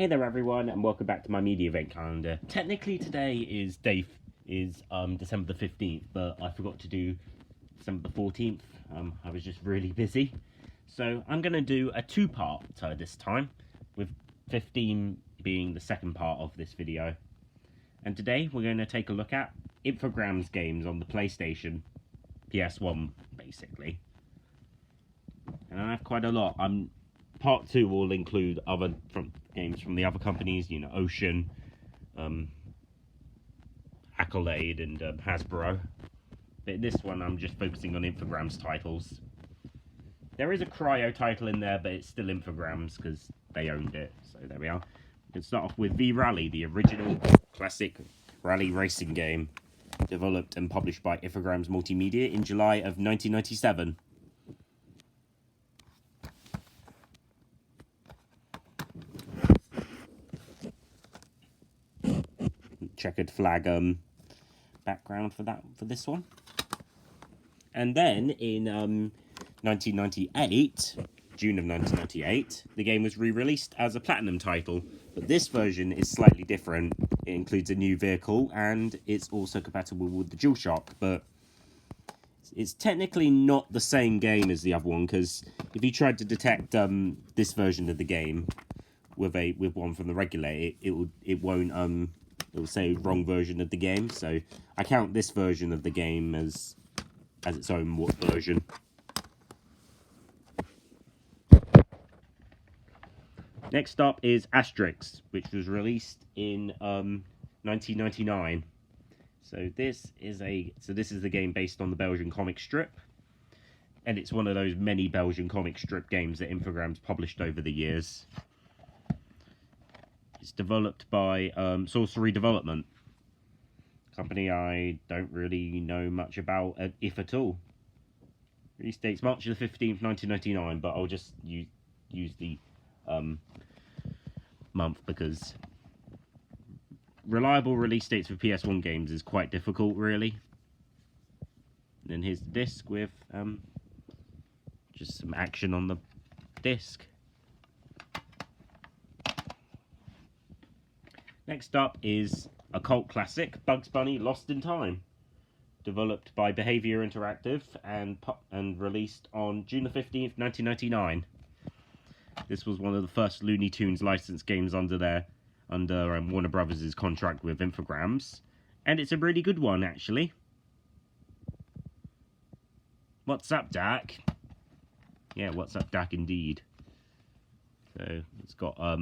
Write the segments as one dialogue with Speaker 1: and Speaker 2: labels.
Speaker 1: Hey there everyone, and welcome back to my Mediavent calendar. Technically today is December the 15th, but I forgot to do December the 14th. I was just really busy. So I'm going to do a two-parter this time, with 15 being the second part of this video. And today we're going to take a look at Infogrames games on the PlayStation PS1, basically. And I have quite a lot. Part 2 will include other games from the other companies, you know, Ocean, Accolade, and Hasbro. But this one, I'm just focusing on Infogrames titles. There is a Cryo title in there, but it's still Infogrames because they owned it. So there we are. We can start off with V-Rally, the original classic rally racing game, developed and published by Infogrames Multimedia in July of 1997. Checkered flag background for this one. And then in 1998, June of 1998, the game was re-released as a platinum title, but this version is slightly different. It includes a new vehicle and it's also compatible with the DualShock, but it's technically not the same game as the other one, because if you tried to detect this version of the game with one from the regulator, it won't it will say wrong version of the game, so I count this version of the game as its own version. Next up is Asterix, which was released in 1999. So this is the game based on the Belgian comic strip, and it's one of those many Belgian comic strip games that Infogrames published over the years. It's developed by Sorcery Development, company I don't really know much about, if at all. Release date's March the 15th, 1999, but I'll just use the month because reliable release dates for PS1 games is quite difficult, really. And then here's the disc with just some action on the disc. Next up is a cult classic, Bugs Bunny Lost in Time, developed by Behaviour Interactive and released on June the 15th, 1999. This was one of the first Looney Tunes licensed games under Warner Brothers' contract with Infogrames, and it's a really good one, actually. What's up, Dak? Yeah, what's up, Dak, indeed. So it's got a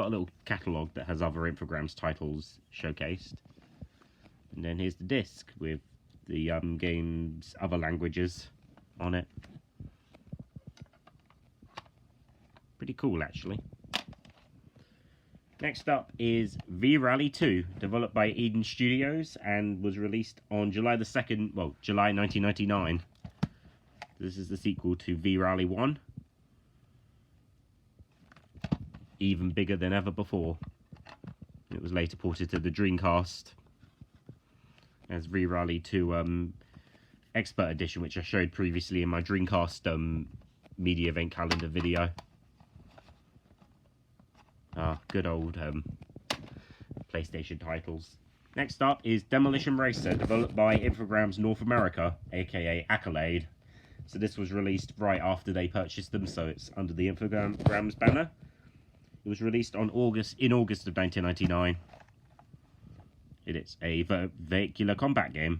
Speaker 1: little catalogue that has other Infogrames titles showcased, and then here's the disc with the game's other languages on it. Pretty cool, actually. Next up is V-Rally 2, developed by Eden Studios and was released on July 1999. This is the sequel to V-Rally 1. Even bigger than ever before. It was later ported to the Dreamcast as V-Rally 2 Expert Edition, which I showed previously in my Dreamcast Mediavent calendar video. Good old PlayStation titles. Next up is Demolition Racer, developed by Infogrames North America, aka Accolade. So this was released right after they purchased them, so it's under the Infogrames banner. It was released in August of 1999. It's a vehicular combat game.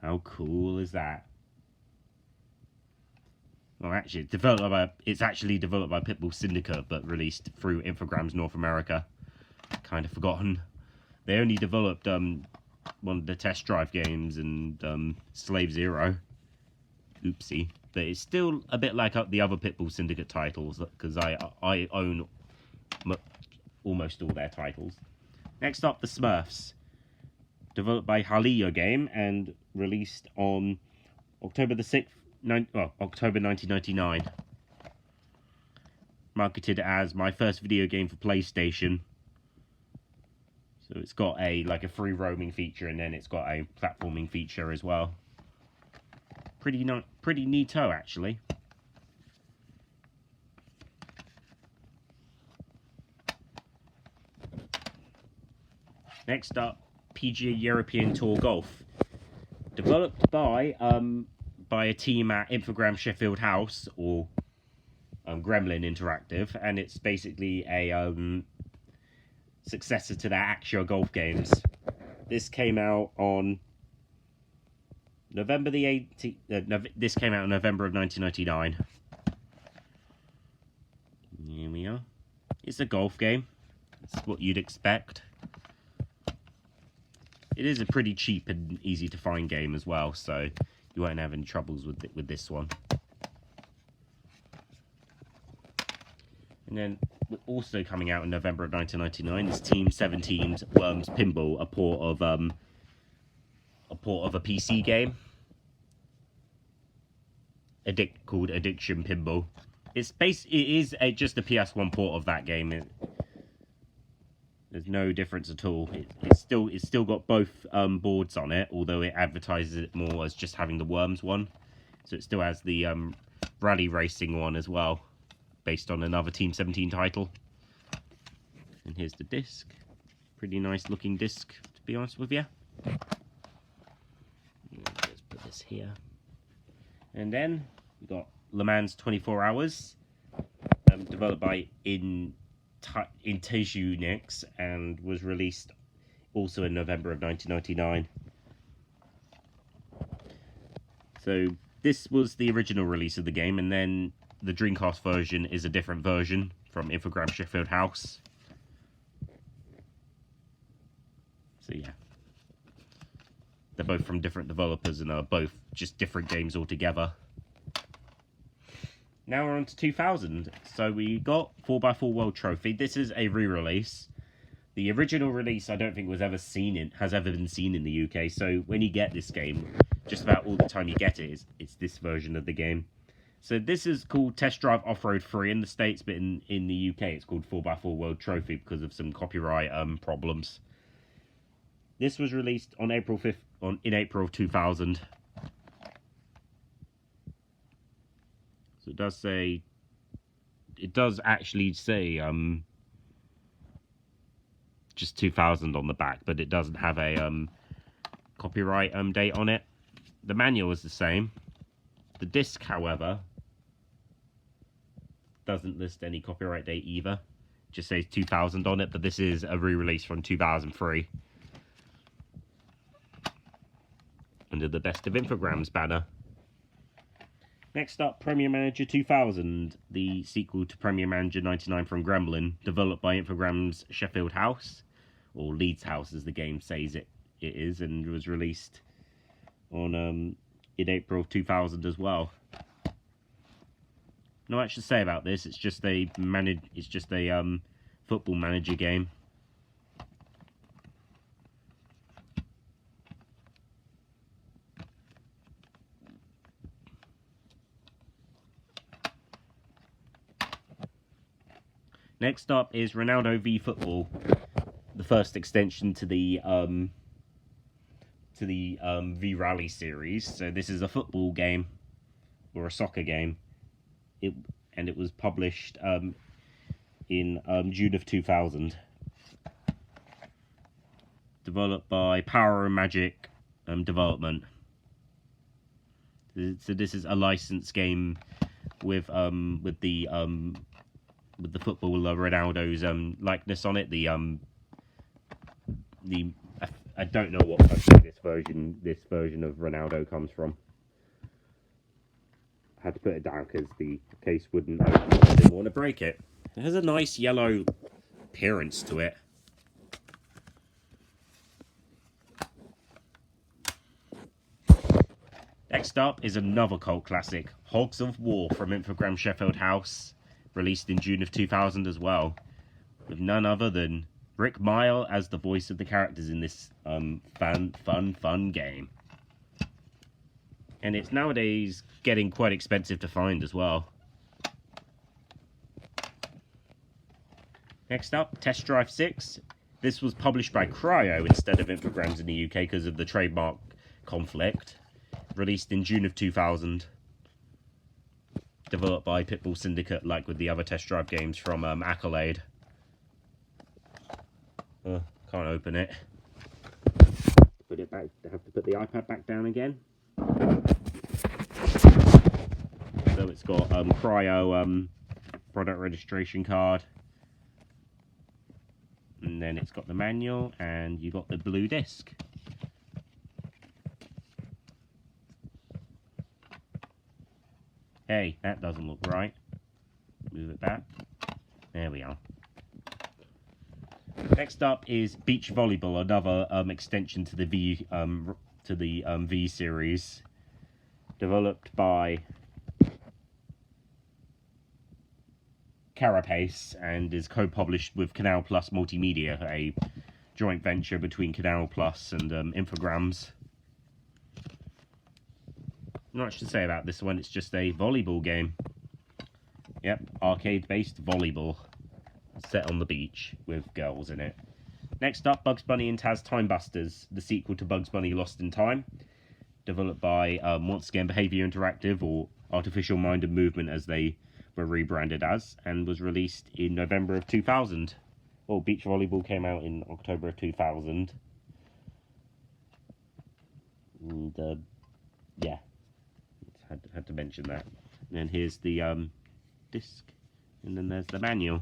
Speaker 1: How cool is that? Well, actually, it's actually developed by Pitbull Syndicate, but released through Infogrames North America. Kind of forgotten. They only developed one of the test drive games and Slave Zero. Oopsie. But it's still a bit like the other Pitbull Syndicate titles, because I own almost all their titles. Next up, the Smurfs, developed by Halio Game and released on October 1999. Marketed as my first video game for PlayStation. So it's got a free roaming feature, and then it's got a platforming feature as well. Pretty neato, actually. Next up, PGA European Tour Golf, developed by a team at Infogrames Sheffield House, or Gremlin Interactive, and it's basically a successor to their actual golf games. This came out on November the 18th. This came out in November of 1999. Here we are. It's a golf game. It's what you'd expect. It is a pretty cheap and easy to find game as well, so you won't have any troubles with this one. And then also coming out in November of 1999 is Team 17's Worms Pinball, a port of a PC game called Addiction Pinball. It is just a PS1 port of that game. There's no difference at all. It's still got both boards on it, although it advertises it more as just having the Worms one. So it still has the rally racing one as well, based on another Team 17 title. And here's the disc. Pretty nice looking disc, to be honest with you. Let's put this here. And then we got Le Mans 24 Hours, developed by Infogrames, and was released also in November of 1999. So this was the original release of the game, and then the Dreamcast version is a different version from Infogrames Sheffield House. So yeah, they're both from different developers and are both just different games altogether. Now we're on to 2000. So we got 4x4 World Trophy. This is a re-release. The original release I don't think has ever been seen in the UK. So when you get this game, just about all the time you get it, it's this version of the game. So this is called Test Drive Off-Road 3 in the States, but in the UK it's called 4x4 World Trophy because of some copyright problems. This was released on April 5th, in April of 2000. So it does actually say just 2000 on the back, but it doesn't have a copyright date on it. The manual is the same. The disc, however, doesn't list any copyright date either. It just says 2000 on it, but this is a re-release from 2003. Under the Best of Infogrames banner. Next up, Premier Manager 2000, the sequel to Premier Manager 99 from Gremlin, developed by Infogrames Sheffield House, or Leeds House as the game says it is, and was released on in April of 2000 as well. Not much to say about this. It's just a football manager game. Next up is Ronaldo v Football, the first extension to the V Rally series. So this is a football game, or a soccer game. It was published in June of 2000. Developed by Power and Magic Development. So this is a licensed game with the footballer Ronaldo's likeness on it. I don't know what country this version of Ronaldo comes from. I had to put it down because the case wouldn't open. I didn't want to break it. It has a nice yellow appearance to it. Next up is another cult classic, Hogs of War from Infogrames Sheffield House, released in June of 2000 as well, with none other than Rick Mile as the voice of the characters in this fun game. And it's nowadays getting quite expensive to find as well. Next up, Test Drive 6. This was published by Cryo instead of Infogrames in the UK because of the trademark conflict. Released in June of 2000. Developed by Pitbull Syndicate, like with the other Test Drive games from Accolade. Can't open it. put it back. I have to put the iPad back down again. So it's got cryo product registration card, and then it's got the manual, and you got the blue disc. Hey, that doesn't look right. Move it back. There we are. Next up is beach volleyball, another extension to the V series, developed by Carapace and is co-published with Canal Plus Multimedia, a joint venture between Canal Plus and Infogrames. Not much to say about this one. It's just a volleyball game. Yep, arcade-based volleyball set on the beach with girls in it. Next up, Bugs Bunny and Taz Time Busters, the sequel to Bugs Bunny Lost in Time, developed by once again Behaviour Interactive, or Artificial Mind and Movement as they were rebranded as, and was released in November of 2000. Well, beach volleyball came out in October of 2000. And yeah, had to mention that. And then here's the disc, and then there's the manual.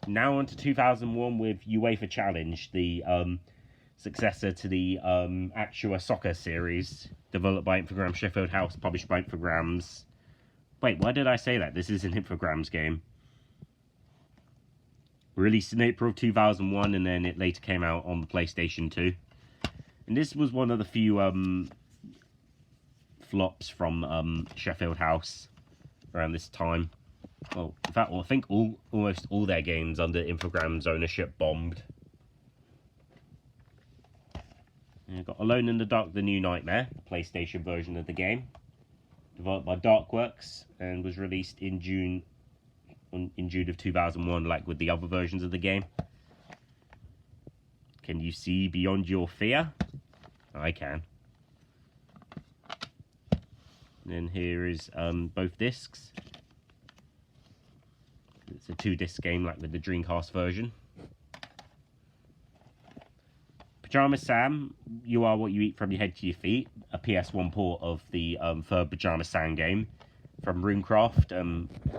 Speaker 1: Now on to 2001 with UEFA Challenge, the successor to the Actua Soccer series, developed by Infogrames Sheffield House, published by Infogrames. Wait, why did I say that? This is an Infogrames game. Released in April of 2001, and then it later came out on the PlayStation 2. And this was one of the few flops from Sheffield House around this time. Well, in fact, I think almost all their games under Infogrames ownership bombed. And you've got Alone in the Dark: The New Nightmare, the PlayStation version of the game, developed by Darkworks, and was released in June of 2001, like with the other versions of the game. Can you see beyond your fear? I can. And then here is both discs. It's a 2-disc game like with the Dreamcast version. Pyjama Sam, You Are What You Eat From Your Head to Your Feet, a PS1 port of the third Pyjama Sam game from Runecraft,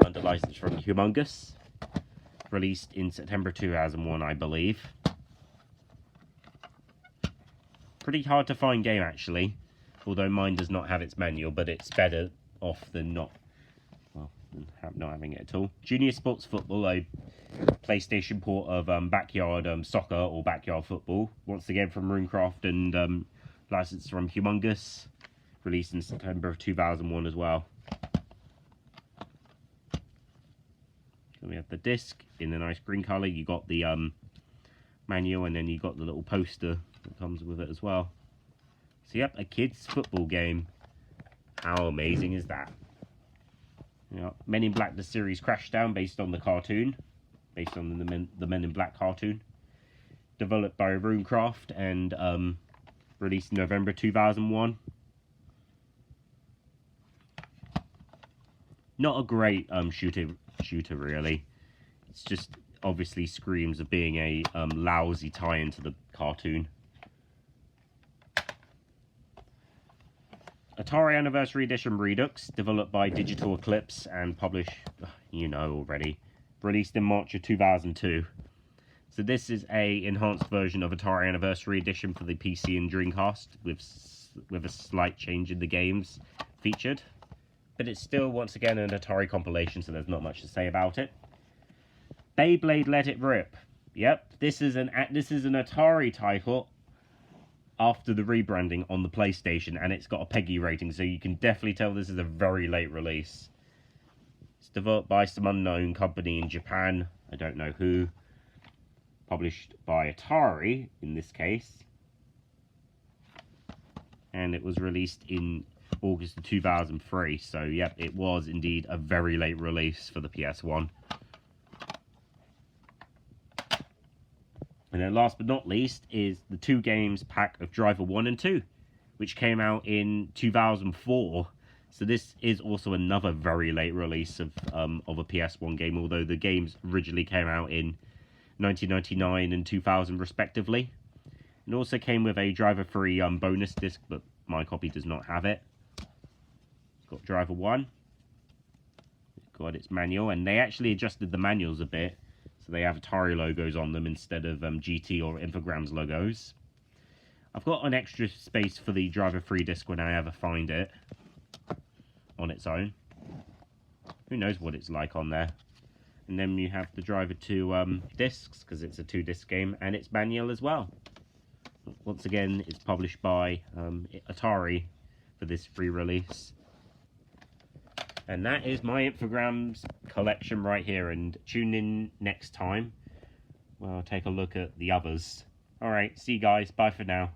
Speaker 1: under license from Humongous. Released in September 2001, I believe. Pretty hard to find game, actually. Although mine does not have its manual, but it's better off than not. Well, not having it at all. Junior Sports Football, a PlayStation port of Backyard Soccer or Backyard Football. Once again from Runecraft and licensed from Humongous. Released in September of 2001 as well. So we have the disc in a nice green colour. You got the manual, and then you got the little poster that comes with it as well. So yep, a kids football game. How amazing is that? You know, Men in Black the series Crashdown, based on the cartoon, based on the Men in Black cartoon, developed by Runecraft and released in November 2001. Not a great shooter really. It's just obviously screams of being a lousy tie-in to the cartoon. Atari Anniversary Edition Redux, developed by Digital Eclipse and published, you know already, released in March of 2002. So this is a enhanced version of Atari Anniversary Edition for the PC and Dreamcast, with a slight change in the games featured. But it's still, once again, an Atari compilation, so there's not much to say about it. Beyblade Let It Rip. Yep, this is an Atari title after the rebranding on the PlayStation, and it's got a PEGI rating, so you can definitely tell this is a very late release. It's developed by some unknown company in Japan, I don't know who. Published by Atari, in this case. And it was released in August of 2003, so yep, it was indeed a very late release for the PS1. And then last but not least is the 2 games pack of Driver 1 and 2, which came out in 2004, So this is also another very late release of a PS1 game, although the games originally came out in 1999 and 2000 respectively. It also came with a driver-free bonus disc, but my copy does not have it. It's got driver 1. It's got its manual, and they actually adjusted the manuals a bit, so they have Atari logos on them instead of GT or Infogrames logos. I've got an extra space for the driver-free disc when I ever find it on its own. Who knows what it's like on there. And then you have the driver 2 discs, because it's a 2-disc game, and its manual as well. Once again, it's published by Atari for this free release. And that is my Infogrames collection right here, and tune in next time where I'll take a look at the others. Alright, see you guys, bye for now.